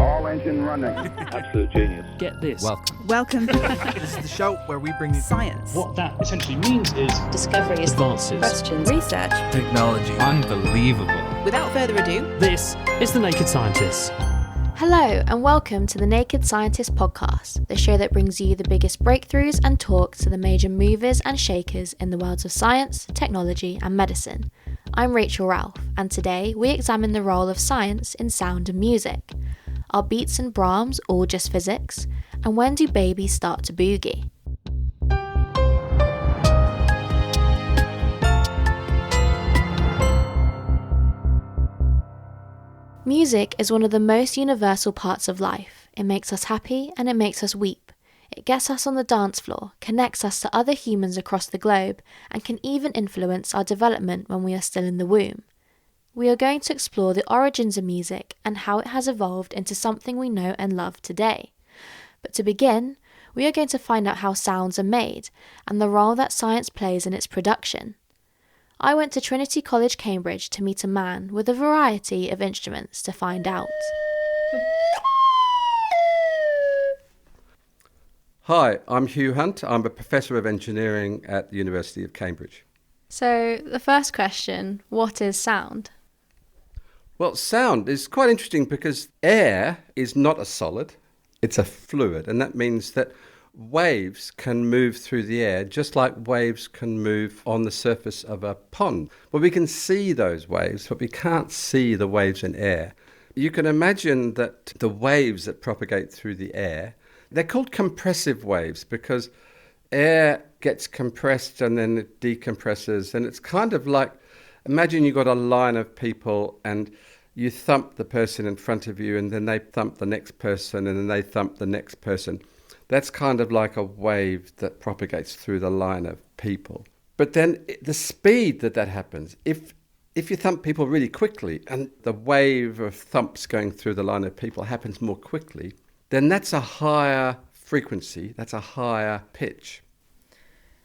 All engine running. Absolute genius. Get this. Welcome. This is the show where we bring you Science. What that essentially means is discoveries, Advances. questions, Research. technology. Unbelievable. Without further ado, This is The Naked Scientists. Hello and welcome to the Naked Scientist podcast, the show that brings you the biggest breakthroughs and talks to the major movers and shakers in the worlds of science, technology and medicine. I'm Rachel Ralph, and today we examine the role of science in sound and music. Are Beats and Brahms all just physics? And when do babies start to boogie? Music is one of the most universal parts of life. It makes us happy and it makes us weep. It gets us on the dance floor, connects us to other humans across the globe, and can even influence our development when we are still in the womb. We are going to explore the origins of music and how it has evolved into something we know and love today. But to begin, we are going to find out how sounds are made and the role that science plays in its production. I went to Trinity College, Cambridge to meet a man with a variety of instruments to find out. Hi, I'm Hugh Hunt. I'm a professor of engineering at the University of Cambridge. So, the first question, what is sound? Well, sound is quite interesting because air is not a solid, it's a fluid, and that means that waves can move through the air just like waves can move on the surface of a pond. Well, we can see those waves, but we can't see the waves in air. You can imagine that the waves that propagate through the air, they're called compressive waves because air gets compressed and then it decompresses. And it's kind of like, imagine you've got a line of people and you thump the person in front of you and then they thump the next person and then they thump the next person. That's kind of like a wave that propagates through the line of people. But then the speed that happens, if you thump people really quickly and the wave of thumps going through the line of people happens more quickly, then that's a higher frequency, that's a higher pitch.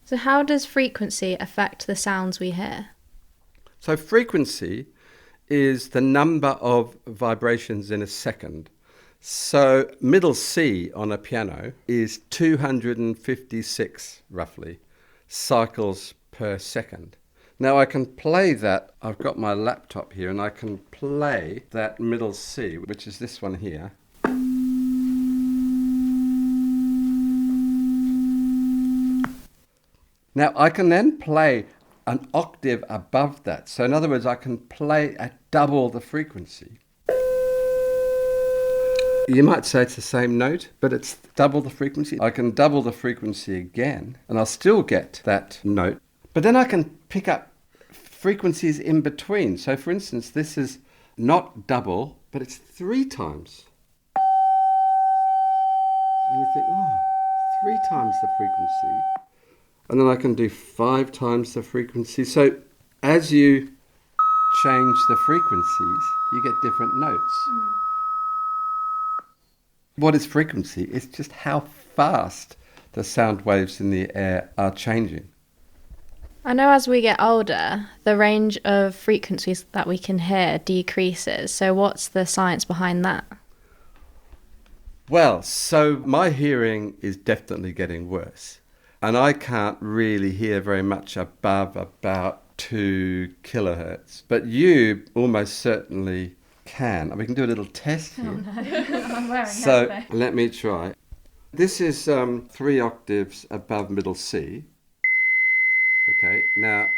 So how does frequency affect the sounds we hear? So frequency is the number of vibrations in a second. So middle C on a piano is 256, roughly, cycles per second. Now I can play that, I've got my laptop here, and I can play that middle C, which is this one here. Now I can then play an octave above that. So in other words, I can play at double the frequency. You might say it's the same note, but it's double the frequency. I can double the frequency again, and I'll still get that note. But then I can pick up frequencies in between. So for instance, this is not double, but it's 3 times. And you think, 3 times the frequency. And then I can do 5 times the frequency. So as you change the frequencies, you get different notes. What is frequency? It's just how fast the sound waves in the air are changing. I know as we get older, the range of frequencies that we can hear decreases. So what's the science behind that? Well, so my hearing is definitely getting worse. And I can't really hear very much above about 2 kilohertz. But you almost certainly can. And we can do a little test here. Oh no, I'm wearing So headphones. let me try. This is 3 octaves above middle C. Okay, now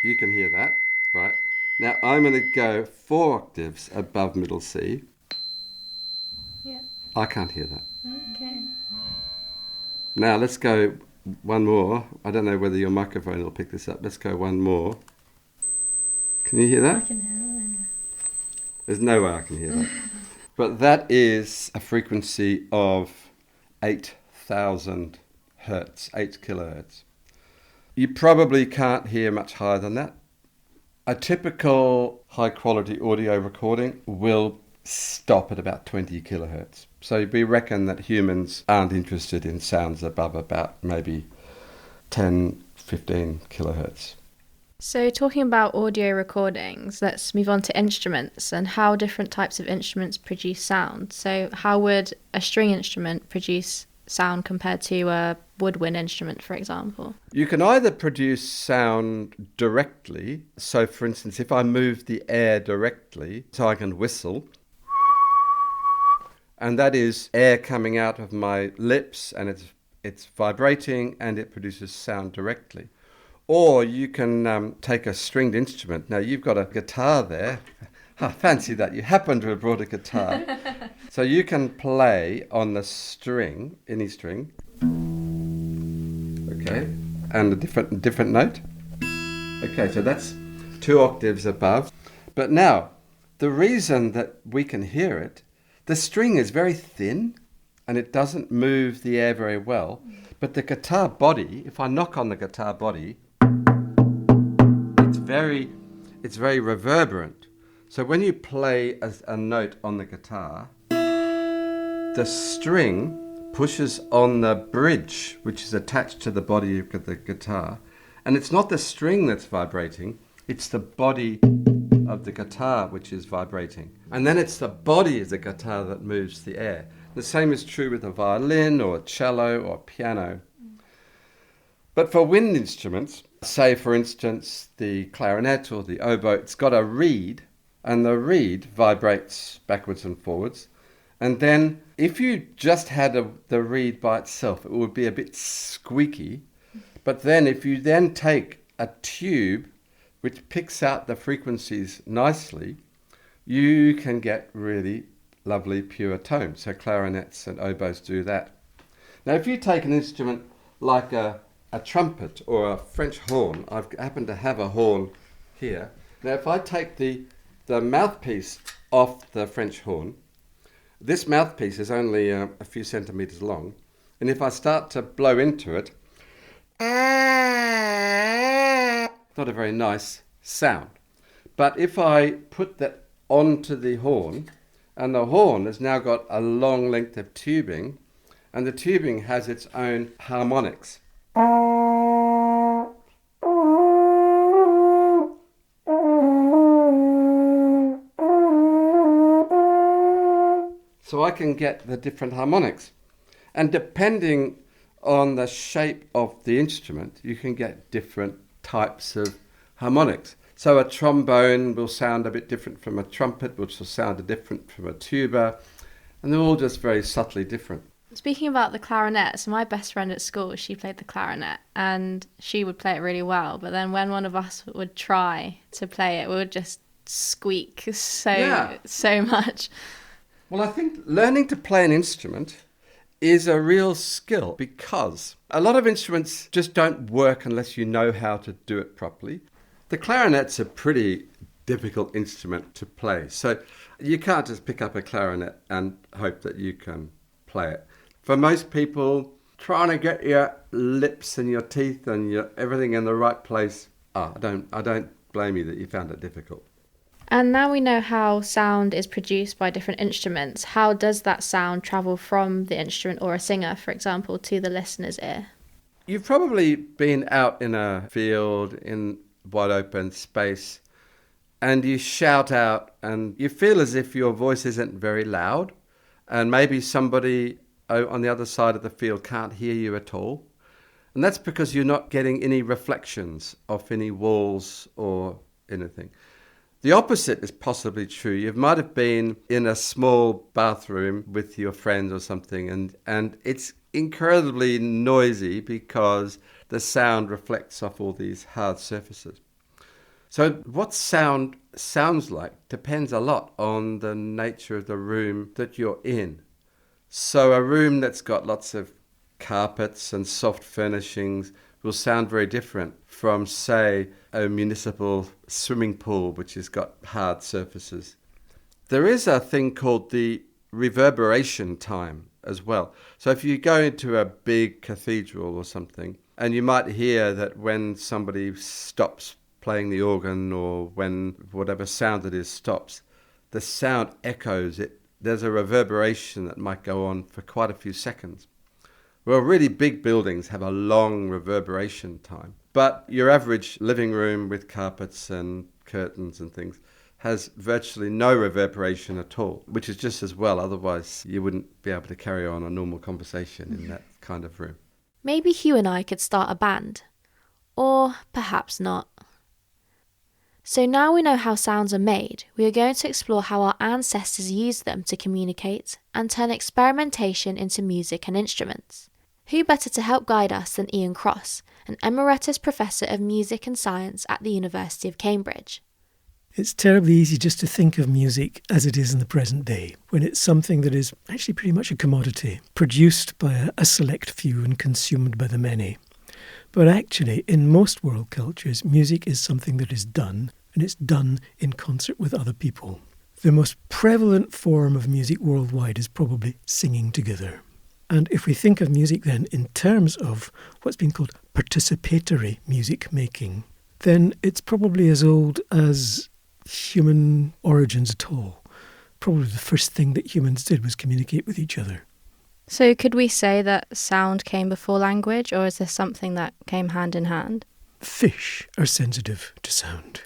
you can hear that, right? Now I'm going to go 4 octaves above middle C. Yeah. I can't hear that. Okay. Now let's go one more. I don't know whether your microphone will pick this up. Let's go one more. Can you hear that? I can hear that. There's no way I can hear that. But that is a frequency of 8,000 hertz, 8 kilohertz. You probably can't hear much higher than that. A typical high quality audio recording will stop at about 20 kilohertz. So we reckon that humans aren't interested in sounds above about maybe 10, 15 kilohertz. So, talking about audio recordings, let's move on to instruments and how different types of instruments produce sound. So, how would a string instrument produce sound compared to a woodwind instrument, for example? You can either produce sound directly. So, for instance, if I move the air directly, so I can whistle, and that is air coming out of my lips, and it's vibrating, and it produces sound directly. Or you can take a stringed instrument. Now, you've got a guitar there. I fancy that. You happen to have brought a guitar. So you can play on the string, any string. Okay. And a different note. Okay, so that's 2 octaves above. But now, the reason that we can hear it, the string is very thin and it doesn't move the air very well. But the guitar body, if I knock on the guitar body, it's very reverberant. So when you play a note on the guitar, the string pushes on the bridge, which is attached to the body of the guitar. And it's not the string that's vibrating, it's the body of the guitar which is vibrating. And then it's the body of the guitar that moves the air. The same is true with a violin or a cello or a piano. But for wind instruments, say for instance the clarinet or the oboe, it's got a reed, and the reed vibrates backwards and forwards. And then if you just had the reed by itself, it would be a bit squeaky. But then if you then take a tube which picks out the frequencies nicely, you can get really lovely pure tones. So clarinets and oboes do that. Now if you take an instrument like a trumpet or a French horn, I happen to have a horn here. Now if I take the mouthpiece off the French horn, this mouthpiece is only a few centimeters long, and if I start to blow into it, not a very nice sound. But if I put that onto the horn, and the horn has now got a long length of tubing, and the tubing has its own harmonics. So I can get the different harmonics. And depending on the shape of the instrument, you can get different types of harmonics. So a trombone will sound a bit different from a trumpet, which will sound different from a tuba, and they're all just very subtly different. Speaking about the clarinet, so my best friend at school, she played the clarinet and she would play it really well. But then when one of us would try to play it, we would just squeak so much. Well, I think learning to play an instrument is a real skill because a lot of instruments just don't work unless you know how to do it properly. The clarinet's a pretty difficult instrument to play, so you can't just pick up a clarinet and hope that you can play it. For most people, trying to get your lips and your teeth and your everything in the right place, I don't blame you that you found it difficult. And now we know how sound is produced by different instruments. How does that sound travel from the instrument or a singer, for example, to the listener's ear? You've probably been out in a field in wide open space and you shout out and you feel as if your voice isn't very loud and maybe somebody on the other side of the field can't hear you at all. And that's because you're not getting any reflections off any walls or anything. The opposite is possibly true. You might have been in a small bathroom with your friends or something, and it's incredibly noisy because the sound reflects off all these hard surfaces. So what sound sounds like depends a lot on the nature of the room that you're in. So a room that's got lots of carpets and soft furnishings will sound very different from, say, a municipal swimming pool, which has got hard surfaces. There is a thing called the reverberation time as well. So if you go into a big cathedral or something, and you might hear that when somebody stops playing the organ or when whatever sound it is stops, the sound echoes. There's a reverberation that might go on for quite a few seconds. Well, really big buildings have a long reverberation time. But your average living room with carpets and curtains and things has virtually no reverberation at all, which is just as well. Otherwise, you wouldn't be able to carry on a normal conversation in that kind of room. Maybe Hugh and I could start a band. Or perhaps not. So now we know how sounds are made, we are going to explore how our ancestors used them to communicate and turn experimentation into music and instruments. Who better to help guide us than Ian Cross, an Emeritus Professor of Music and Science at the University of Cambridge? It's terribly easy just to think of music as it is in the present day, when it's something that is actually pretty much a commodity, produced by a select few and consumed by the many. But actually, in most world cultures, music is something that is done, and it's done in concert with other people. The most prevalent form of music worldwide is probably singing together. And if we think of music then in terms of what's been called participatory music making, then it's probably as old as human origins at all. Probably the first thing that humans did was communicate with each other. So could we say that sound came before language, or is this something that came hand in hand? Fish are sensitive to sound.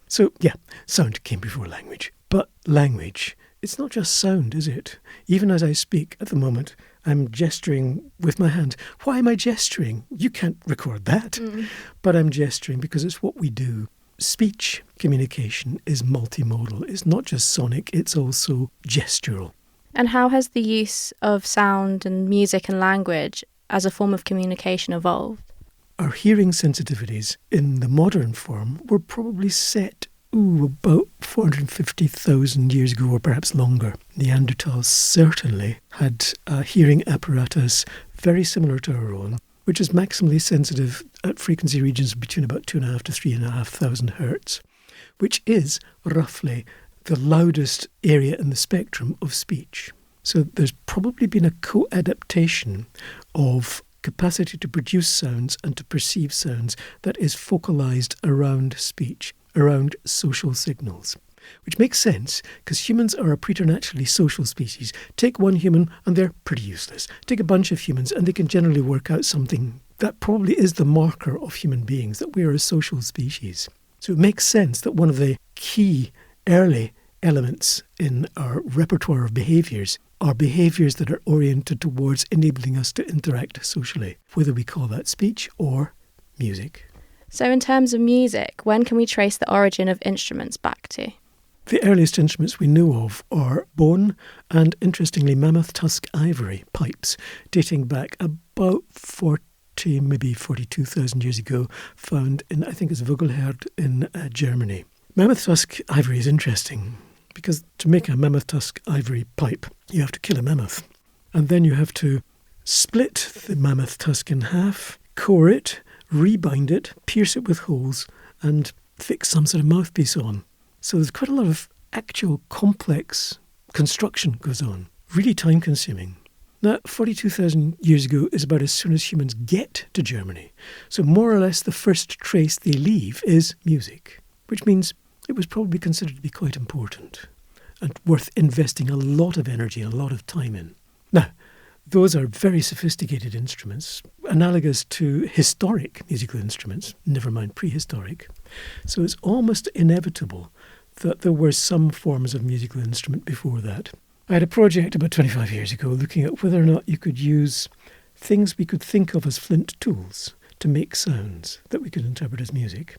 So, yeah, sound came before language. But language, it's not just sound, is it? Even as I speak at the moment, I'm gesturing with my hand. Why am I gesturing? You can't record that. But I'm gesturing because it's what we do. Speech communication is multimodal. It's not just sonic, it's also gestural. And how has the use of sound and music and language as a form of communication evolved? Our hearing sensitivities in the modern form were probably set about 450,000 years ago, or perhaps longer. Neanderthals certainly had a hearing apparatus very similar to our own, which is maximally sensitive at frequency regions between about 2,500 to 3,500 hertz, which is roughly the loudest area in the spectrum of speech. So there's probably been a co-adaptation of capacity to produce sounds and to perceive sounds that is focalized around speech, around social signals. Which makes sense, because humans are a preternaturally social species. Take one human and they're pretty useless. Take a bunch of humans and they can generally work out something that probably is the marker of human beings, that we are a social species. So it makes sense that one of the key early elements in our repertoire of behaviours are behaviours that are oriented towards enabling us to interact socially, whether we call that speech or music. So in terms of music, when can we trace the origin of instruments back to? The earliest instruments we know of are bone and, interestingly, mammoth tusk ivory pipes, dating back about 40, maybe 42,000 years ago, found in, I think it's Vogelherd in Germany. Mammoth tusk ivory is interesting because to make a mammoth tusk ivory pipe, you have to kill a mammoth. And then you have to split the mammoth tusk in half, core it, rebind it, pierce it with holes, and fix some sort of mouthpiece on. So there's quite a lot of actual complex construction goes on, really time-consuming. Now, 42,000 years ago is about as soon as humans get to Germany. So more or less the first trace they leave is music, which means it was probably considered to be quite important and worth investing a lot of energy and a lot of time in. Now, those are very sophisticated instruments, analogous to historic musical instruments, never mind prehistoric. So it's almost inevitable that there were some forms of musical instrument before that. I had a project about 25 years ago looking at whether or not you could use things we could think of as flint tools to make sounds that we could interpret as music,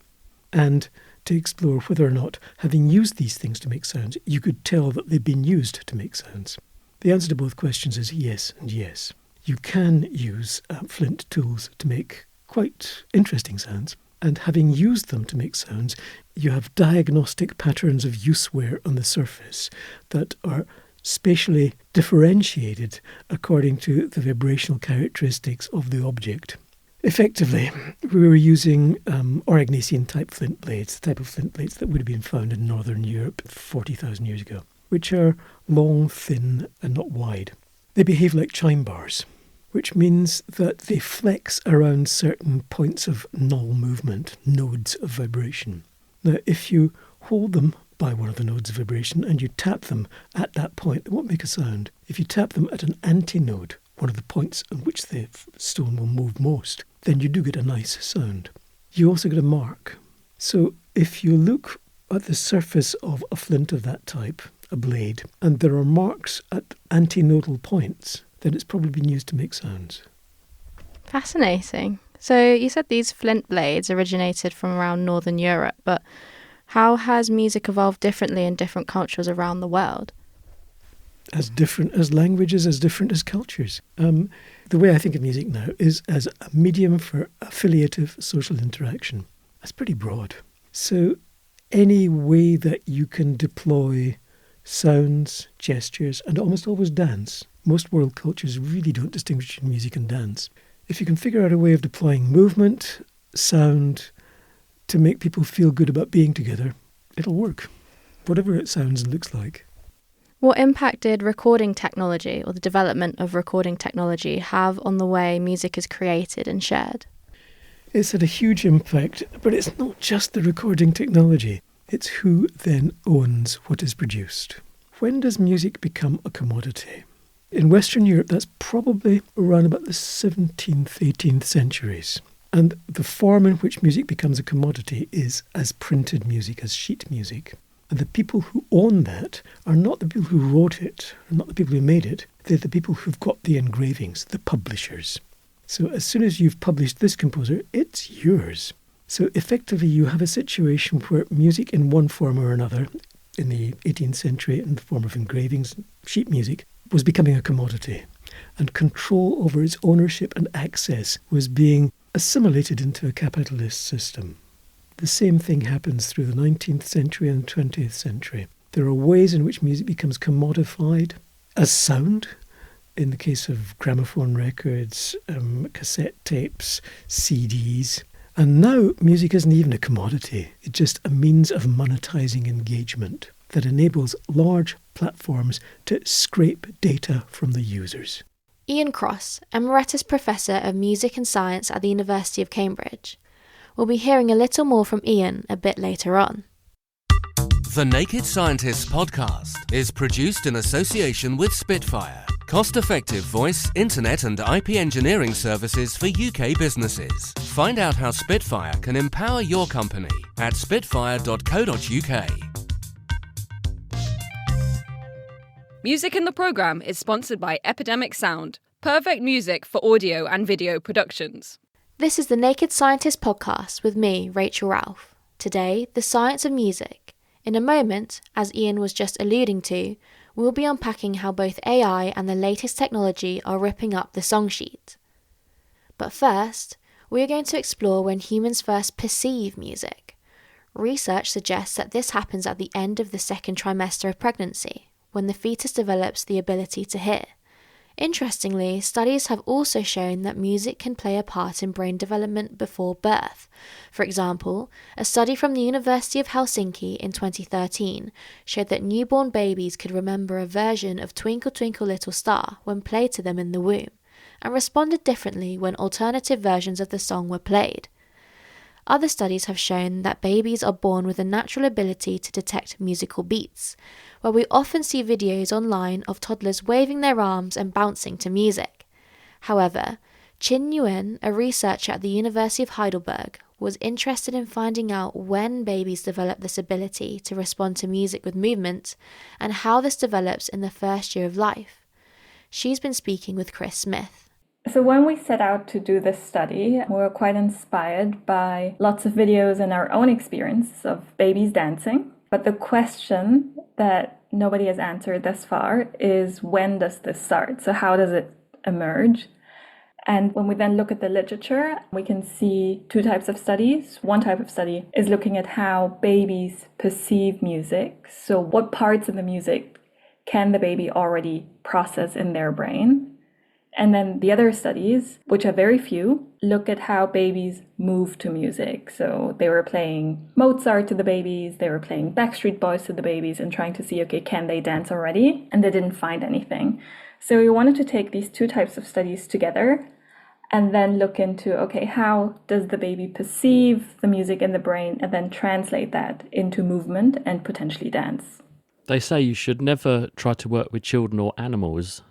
and to explore whether or not, having used these things to make sounds, you could tell that they've been used to make sounds. The answer to both questions is yes and yes. You can use flint tools to make quite interesting sounds, and having used them to make sounds, you have diagnostic patterns of use wear on the surface that are spatially differentiated according to the vibrational characteristics of the object. Effectively, we were using Aurignacian type flint blades, the type of flint blades that would have been found in northern Europe 40,000 years ago, which are long, thin, and not wide. They behave like chime bars, which means that they flex around certain points of null movement, nodes of vibration. Now, if you hold them by one of the nodes of vibration and you tap them at that point, they won't make a sound. If you tap them at an antinode, one of the points on which the stone will move most, then you do get a nice sound. you also get a mark. So if you look at the surface of a flint of that type, a blade, and there are marks at antinodal points, then it's probably been used to make sounds. Fascinating. So you said these flint blades originated from around Northern Europe, but how has music evolved differently in different cultures around the world? As different as languages, as different as cultures. The way I think of music now is as a medium for affiliative social interaction. That's pretty broad. So any way that you can deploy sounds, gestures, and almost always dance. Most world cultures really don't distinguish between music and dance. If you can figure out a way of deploying movement, sound, to make people feel good about being together, it'll work, whatever it sounds and looks like. What impact did recording technology, or the development of recording technology, have on the way music is created and shared? It's had a huge impact, but it's not just the recording technology. It's who then owns what is produced. When does music become a commodity? In Western Europe, that's probably around about the 17th, 18th centuries. And the form in which music becomes a commodity is as printed music, as sheet music. And the people who own that are not the people who wrote it, or not the people who made it. They're the people who've got the engravings, the publishers. So as soon as you've published this composer, it's yours. So effectively you have a situation where music in one form or another, in the 18th century in the form of engravings, sheet music, was becoming a commodity. And control over its ownership and access was being assimilated into a capitalist system. The same thing happens through the 19th century and 20th century. There are ways in which music becomes commodified as sound, in the case of gramophone records, cassette tapes, CDs. And now music isn't even a commodity. It's just a means of monetizing engagement that enables large platforms to scrape data from the users. Ian Cross, Emeritus Professor of Music and Science at the University of Cambridge. We'll be hearing a little more from Ian a bit later on. The Naked Scientists podcast is produced in association with Spitfire, cost-effective voice, internet and IP engineering services for UK businesses. Find out how Spitfire can empower your company at spitfire.co.uk. Music in the programme is sponsored by Epidemic Sound, perfect music for audio and video productions. This is the Naked Scientist podcast with me, Rachel Ralph. Today, the science of music. In a moment, as Ian was just alluding to, we'll be unpacking how both AI and the latest technology are ripping up the song sheet. But first, we are going to explore when humans first perceive music. Research suggests that this happens at the end of the second trimester of pregnancy, when the fetus develops the ability to hear. Interestingly, studies have also shown that music can play a part in brain development before birth. For example, a study from the University of Helsinki in 2013 showed that newborn babies could remember a version of Twinkle Twinkle Little Star when played to them in the womb, and responded differently when alternative versions of the song were played. Other studies have shown that babies are born with a natural ability to detect musical beats, where we often see videos online of toddlers waving their arms and bouncing to music. However, Chin Nguyen, a researcher at the University of Heidelberg, was interested in finding out when babies develop this ability to respond to music with movement and how this develops in the first year of life. She's been speaking with Chris Smith. So when we set out to do this study, we were quite inspired by lots of videos and our own experience of babies dancing. But the question that nobody has answered thus far is, when does this start? So how does it emerge? And when we then look at the literature, we can see two types of studies. One type of study is looking at how babies perceive music. So what parts of the music can the baby already process in their brain? And then the other studies, which are very few, look at how babies move to music. So they were playing Mozart to the babies, they were playing Backstreet Boys to the babies and trying to see, okay, can they dance already? And they didn't find anything. So we wanted to take these two types of studies together and then look into, okay, how does the baby perceive the music in the brain and then translate that into movement and potentially dance? They say you should never try to work with children or animals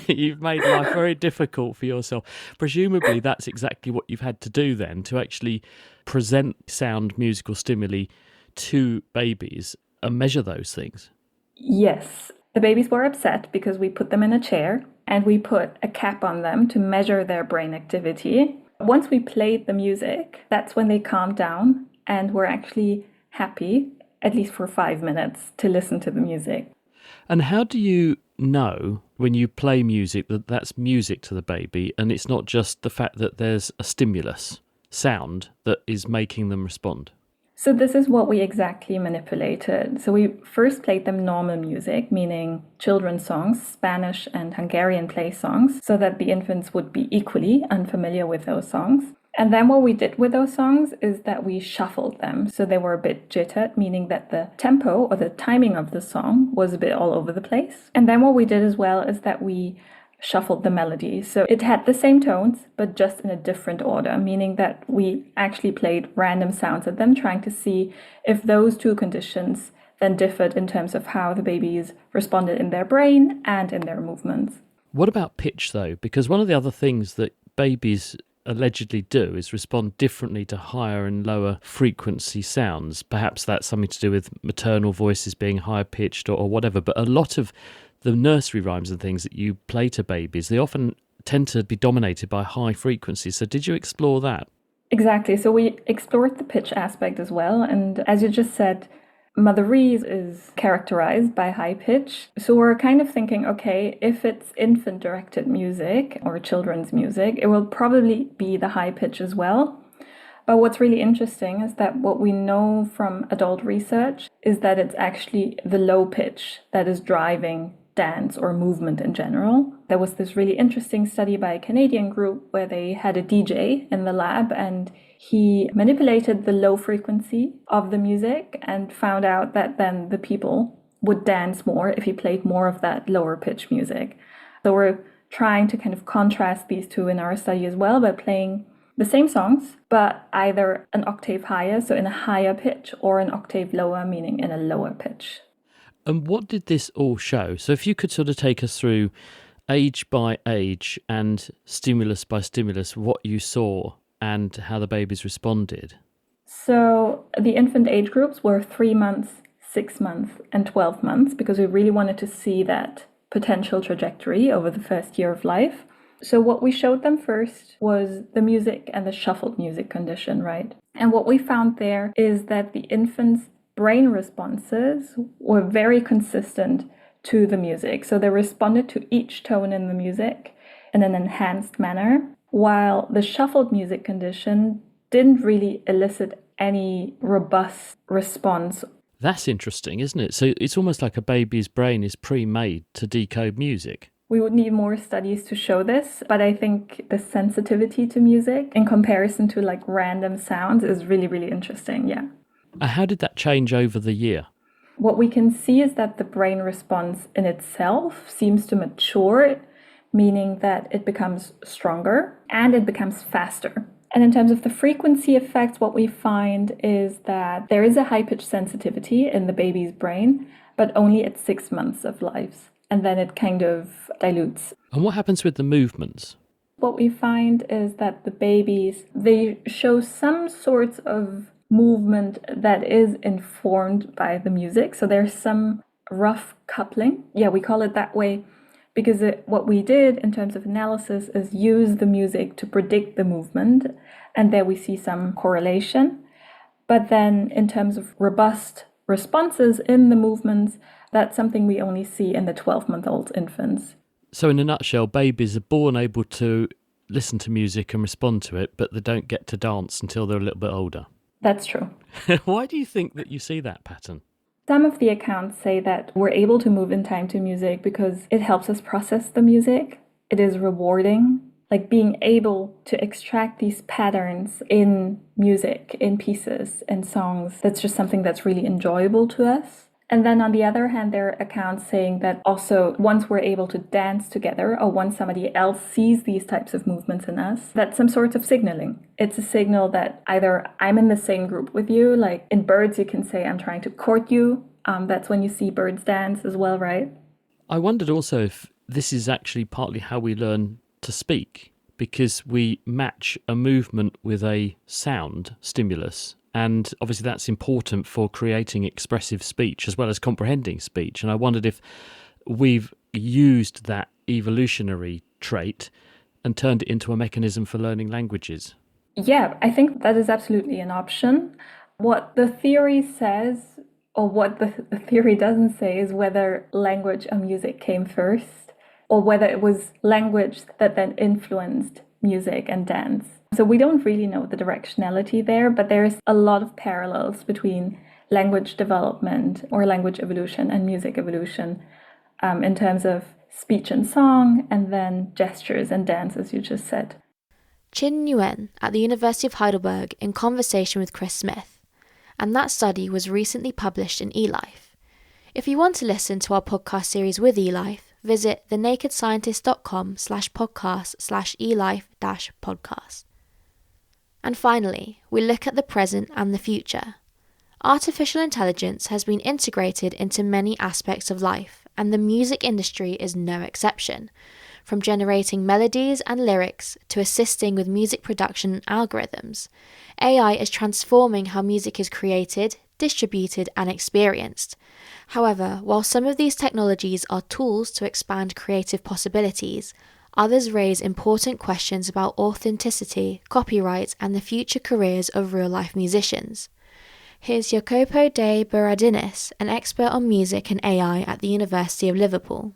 You've made life very difficult for yourself. Presumably that's exactly what you've had to do then, to actually present sound musical stimuli to babies and measure those things. Yes, the babies were upset because we put them in a chair and we put a cap on them to measure their brain activity. Once we played the music, that's when they calmed down and were actually happy, at least for 5 minutes, to listen to the music. And how do you know when you play music that that's music to the baby and it's not just the fact that there's a stimulus, sound, that is making them respond? So this is what we exactly manipulated. So we first played them normal music, meaning children's songs, Spanish and Hungarian play songs, so that the infants would be equally unfamiliar with those songs. And then what we did with those songs is that we shuffled them. So they were a bit jittered, meaning that the tempo or the timing of the song was a bit all over the place. And then what we did as well is that we shuffled the melody. So it had the same tones, but just in a different order, meaning that we actually played random sounds at them, trying to see if those two conditions then differed in terms of how the babies responded in their brain and in their movements. What about pitch, though? Because one of the other things that babies allegedly do is respond differently to higher and lower frequency sounds. Perhaps that's something to do with maternal voices being higher pitched or whatever, but a lot of the nursery rhymes and things that you play to babies, they often tend to be dominated by high frequencies. So did you explore that? Exactly. So we explored the pitch aspect as well. And as you just said, Motherese is characterized by high pitch. So we're kind of thinking, okay, if it's infant-directed music or children's music, it will probably be the high pitch as well. But what's really interesting is that what we know from adult research is that it's actually the low pitch that is driving dance or movement in general. There was this really interesting study by a Canadian group where they had a DJ in the lab and he manipulated the low frequency of the music and found out that then the people would dance more if he played more of that lower pitch music. So we're trying to kind of contrast these two in our study as well by playing the same songs, but either an octave higher, so in a higher pitch, or an octave lower, meaning in a lower pitch. And what did this all show? So if you could sort of take us through age by age and stimulus by stimulus, what you saw and how the babies responded. So the infant age groups were 3 months, 6 months, and 12 months, because we really wanted to see that potential trajectory over the first year of life. So what we showed them first was the music and the shuffled music condition, right? And what we found there is that the infants' brain responses were very consistent to the music. So they responded to each tone in the music in an enhanced manner, while the shuffled music condition didn't really elicit any robust response. That's interesting, isn't it? So it's almost like a baby's brain is pre-made to decode music. We would need more studies to show this, but I think the sensitivity to music in comparison to like random sounds is really, really interesting, yeah. How did that change over the year? What we can see is that the brain response in itself seems to mature, meaning that it becomes stronger and it becomes faster. And in terms of the frequency effects, what we find is that there is a high-pitch sensitivity in the baby's brain, but only at 6 months of life. And then it kind of dilutes. And what happens with the movements? What we find is that the babies, they show some sorts of movement that is informed by the music. So there's some rough coupling. Yeah, we call it that way because what we did in terms of analysis is use the music to predict the movement. And there we see some correlation. But then in terms of robust responses in the movements, that's something we only see in the 12-month-old infants. So in a nutshell, babies are born able to listen to music and respond to it, but they don't get to dance until they're a little bit older. That's true. Why do you think that you see that pattern? Some of the accounts say that we're able to move in time to music because it helps us process the music. It is rewarding, like being able to extract these patterns in music, in pieces, in songs. That's just something that's really enjoyable to us. And then on the other hand, there are accounts saying that also once we're able to dance together or once somebody else sees these types of movements in us, that's some sort of signaling. It's a signal that either I'm in the same group with you, like in birds you can say I'm trying to court you. That's when you see birds dance as well, right? I wondered also if this is actually partly how we learn to speak, because we match a movement with a sound stimulus. And obviously that's important for creating expressive speech as well as comprehending speech. And I wondered if we've used that evolutionary trait and turned it into a mechanism for learning languages. Yeah, I think that is absolutely an option. What the theory says, or what the theory doesn't say, is whether language and music came first, or whether it was language that then influenced music and dance. So we don't really know the directionality there, but there's a lot of parallels between language development or language evolution and music evolution in terms of speech and song, and then gestures and dance, as you just said. Chin Nguyen at the University of Heidelberg in conversation with Chris Smith, and that study was recently published in eLife. If you want to listen to our podcast series with eLife, visit thenakedscientist.com/podcast/elife-podcast. And finally, we look at the present and the future. Artificial intelligence has been integrated into many aspects of life, and the music industry is no exception. From generating melodies and lyrics to assisting with music production algorithms, AI is transforming how music is created, distributed, and experienced. However, while some of these technologies are tools to expand creative possibilities, others raise important questions about authenticity, copyright, and the future careers of real-life musicians. Here's Jacopo de Berardinis, an expert on music and AI at the University of Liverpool.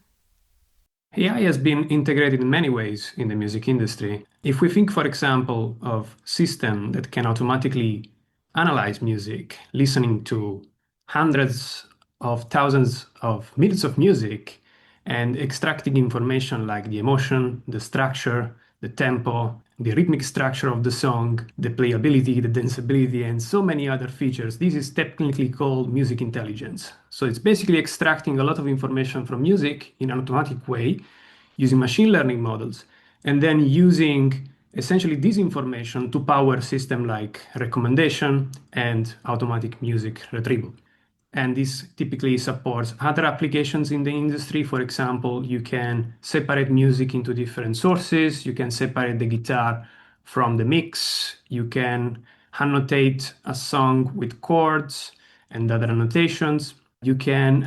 AI has been integrated in many ways in the music industry. If we think, for example, of systems that can automatically analyze music, listening to hundreds of thousands of minutes of music and extracting information like the emotion, the structure, the tempo, the rhythmic structure of the song, the playability, the danceability, and so many other features. This is technically called music intelligence. So it's basically extracting a lot of information from music in an automatic way using machine learning models, and then using essentially this information to power systems like recommendation and automatic music retrieval. And this typically supports other applications in the industry. For example, you can separate music into different sources. You can separate the guitar from the mix. You can annotate a song with chords and other annotations. You can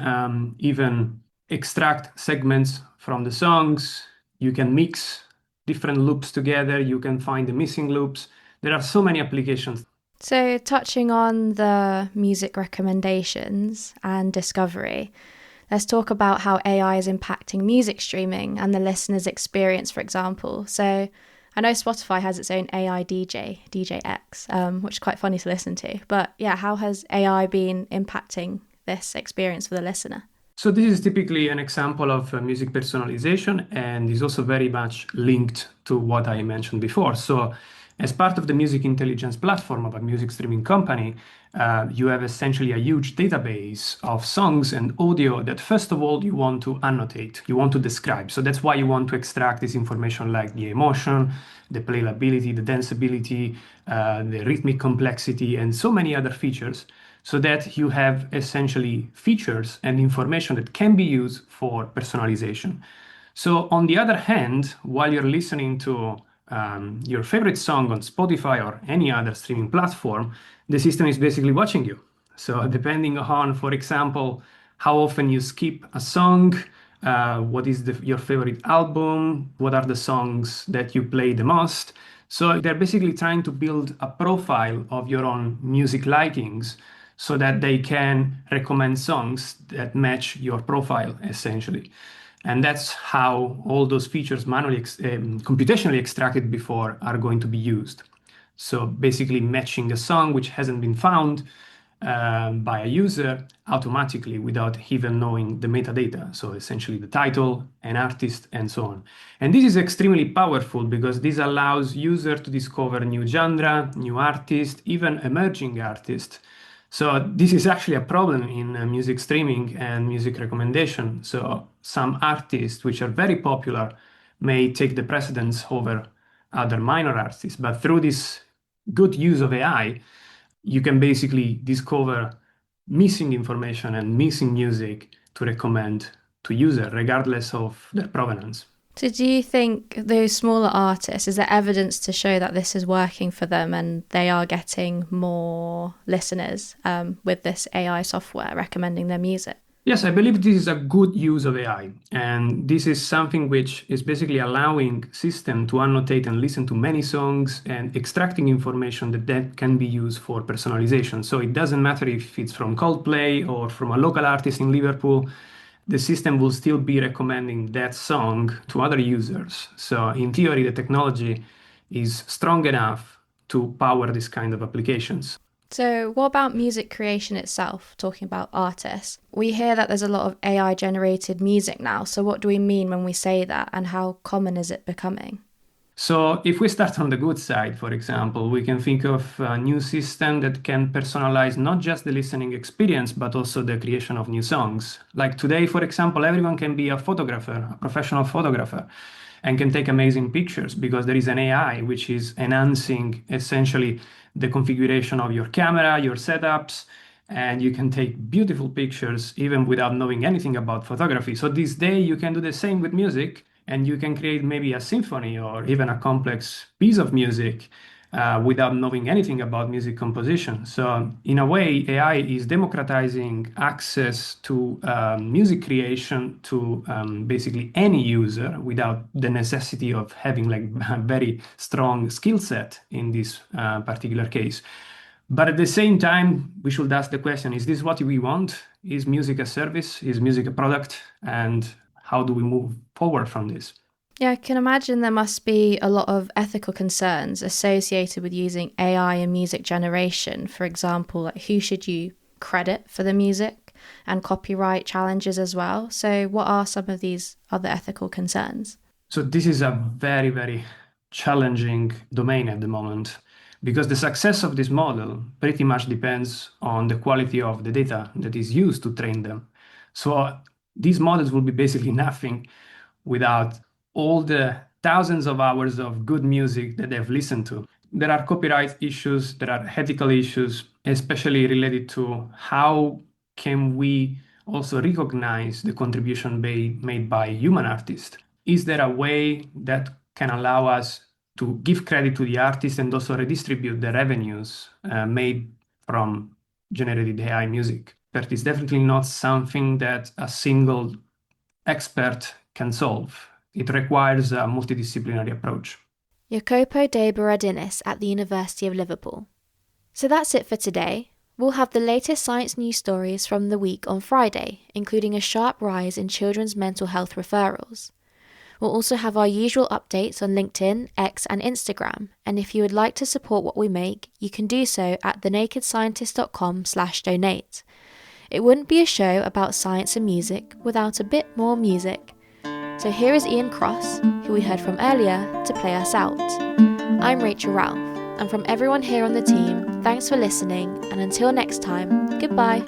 even extract segments from the songs. You can mix different loops together. You can find the missing loops. There are so many applications. So, touching on the music recommendations and discovery, let's talk about how AI is impacting music streaming and the listener's experience, for example. So, I know Spotify has its own AI DJ, DJX, which is quite funny to listen to. But yeah, how has AI been impacting this experience for the listener? So this is typically an example of music personalization, and is also very much linked to what I mentioned before. So as part of the music intelligence platform of a music streaming company, you have essentially a huge database of songs and audio that, first of all, you want to annotate, you want to describe. So that's why you want to extract this information like the emotion, the playability, the danceability, the rhythmic complexity, and so many other features, so that you have essentially features and information that can be used for personalization. So on the other hand, while you're listening to your favorite song on Spotify or any other streaming platform, the system is basically watching you. So depending on, for example, how often you skip a song, what is your favorite album, what are the songs that you play the most. So they're basically trying to build a profile of your own music likings so that they can recommend songs that match your profile, essentially. And that's how all those features manually, computationally extracted before are going to be used. So basically matching a song which hasn't been found by a user automatically without even knowing the metadata. So essentially the title, an artist, and so on. And this is extremely powerful because this allows user to discover new genre, new artists, even emerging artists. So this is actually a problem in music streaming and music recommendation. So some artists which are very popular may take the precedence over other minor artists. But through this good use of AI, you can basically discover missing information and missing music to recommend to user, regardless of their provenance. So do you think those smaller artists, is there evidence to show that this is working for them and they are getting more listeners with this AI software recommending their music? Yes, I believe this is a good use of AI. And this is something which is basically allowing system to annotate and listen to many songs and extracting information that can be used for personalization. So it doesn't matter if it's from Coldplay or from a local artist in Liverpool, the system will still be recommending that song to other users. So in theory, the technology is strong enough to power this kind of applications. So what about music creation itself, talking about artists? We hear that there's a lot of AI generated music now. So what do we mean when we say that, and how common is it becoming? So if we start on the good side, for example, we can think of a new system that can personalize not just the listening experience, but also the creation of new songs. Like today, for example, everyone can be a photographer, a professional photographer, and can take amazing pictures because there is an AI which is enhancing essentially the configuration of your camera, your setups, and you can take beautiful pictures even without knowing anything about photography. So this day you can do the same with music, and you can create maybe a symphony or even a complex piece of music without knowing anything about music composition. So in a way, AI is democratizing access to music creation to basically any user without the necessity of having like a very strong skill set in this particular case. But at the same time, we should ask the question, is this what we want? Is music a service? Is music a product? And how do we move forward from this? Yeah, I can imagine there must be a lot of ethical concerns associated with using AI in music generation. For example, like who should you credit for the music, and copyright challenges as well. So what are some of these other ethical concerns? So this is a very, very challenging domain at the moment, because the success of this model pretty much depends on the quality of the data that is used to train them. So these models will be basically nothing without all the thousands of hours of good music that they've listened to. There are copyright issues, there are ethical issues, especially related to how can we also recognize the contribution made by human artists. Is there a way that can allow us to give credit to the artist and also redistribute the revenues made from generated AI music? That is definitely not something that a single expert can solve. It requires a multidisciplinary approach. Jacopo de Berardinis at the University of Liverpool. So that's it for today. We'll have the latest science news stories from the week on Friday, including a sharp rise in children's mental health referrals. We'll also have our usual updates on LinkedIn, X and Instagram, and if you would like to support what we make, you can do so at thenakedscientist.com/donate. It wouldn't be a show about science and music without a bit more music. So here is Ian Cross, who we heard from earlier, to play us out. I'm Rachel Ralph, and from everyone here on the team, thanks for listening, and until next time, goodbye.